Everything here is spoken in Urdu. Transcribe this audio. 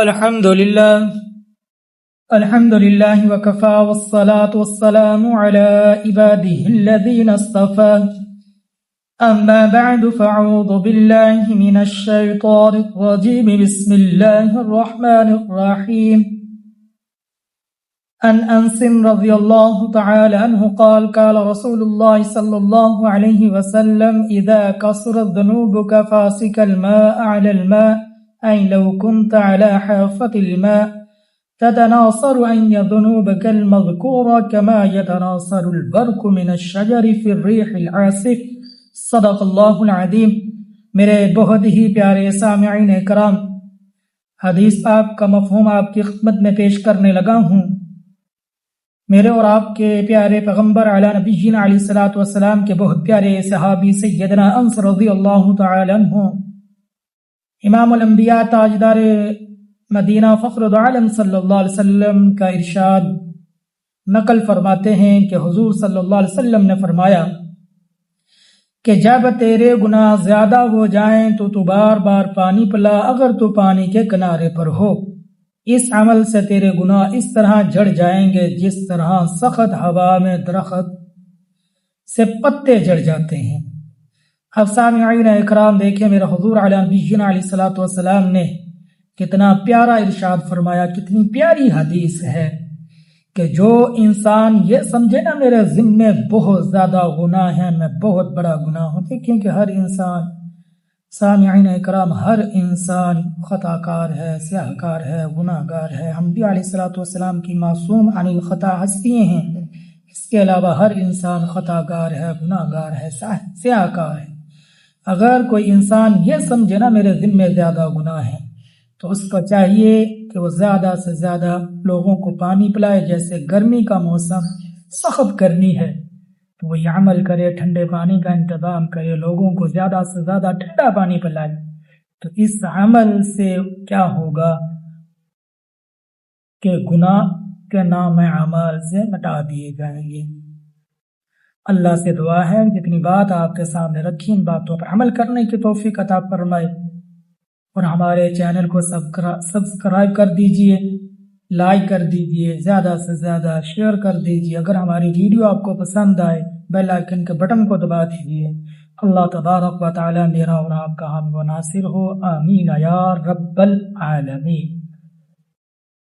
الحمد لله وكفى والصلاة والسلام على عباده الذين اصطفى أما بعد فأعوذ بالله من الشيطان الرجيم بسم الله الرحمن الرحيم عن أنس رضي الله تعالى عنه قال قال رسول الله صلى الله عليه وسلم إذا كثرت ذنوبك فاسك الماء على الماء أي لو كنت على حافة الماء تتناصر أن ذنوبك المذكورة كما يتناصر البرق من الشجر في الريح العاصف صدق اللہ العظیم۔ میرے بہت ہی پیارے سامعین کرام، حدیث پاک کا مفہوم آپ کی خدمت میں پیش کرنے لگا ہوں۔ میرے اور آپ کے پیارے پیغمبر علی نبینا علیہ الصلوۃ والسلام کے بہت پیارے صحابی سیدنا انس رضی اللہ تعالی عنہ، امام الانبیاء تاجدار مدینہ فخر العالم صلی اللہ علیہ وسلم کا ارشاد نقل فرماتے ہیں کہ حضور صلی اللہ علیہ وسلم نے فرمایا کہ جب تیرے گناہ زیادہ ہو جائیں تو بار بار پانی پلا اگر تو پانی کے کنارے پر ہو۔ اس عمل سے تیرے گناہ اس طرح جھڑ جائیں گے جس طرح سخت ہوا میں درخت سے پتے جھڑ جاتے ہیں۔ اب سامعین اکرام دیکھیں، میرے حضور علیہ نبینا علیہ الصلوۃ والسلام نے کتنا پیارا ارشاد فرمایا، کتنی پیاری حدیث ہے کہ جو انسان یہ سمجھے نا میرے ذمے بہت زیادہ گناہ ہے، میں بہت بڑا گناہ ہوں، کیونکہ ہر انسان، سامعین اکرام، ہر انسان خطا کار ہے، سیاہ کار ہے، گناہ گار ہے۔ انبیاء علیہ الصلوۃ والسلام کی معصوم عن الخطا ہستیاں ہیں، اس کے علاوہ ہر انسان خطا کار ہے، گناہ گار ہے، سیاہ کار ہے۔ اگر کوئی انسان یہ سمجھے نا میرے ذمے زیادہ گناہ ہے تو اس کو چاہیے کہ وہ زیادہ سے زیادہ لوگوں کو پانی پلائے۔ جیسے گرمی کا موسم، سخت گرمی ہے تو وہ یہ عمل کرے، ٹھنڈے پانی کا انتظام کرے، لوگوں کو زیادہ سے زیادہ ٹھنڈا پانی پلائے، تو اس عمل سے کیا ہوگا کہ گناہ کے نام اعمال سے مٹا دیے جائیں گے۔ اللہ سے دعا ہے جتنی بات آپ کے سامنے رکھی ان باتوں پر عمل کرنے کی توفیق عطا فرمائے، اور ہمارے چینل کو سبسکرائب کر دیجئے، لائک کر دیجئے، زیادہ سے زیادہ شیئر کر دیجئے۔ اگر ہماری ویڈیو آپ کو پسند آئے بیل آئیکن کے بٹن کو دبا دیجئے۔ اللہ تبارک و تعالی میرا اور آپ کا ہم و ناصر ہو، آمین یا رب العالمین۔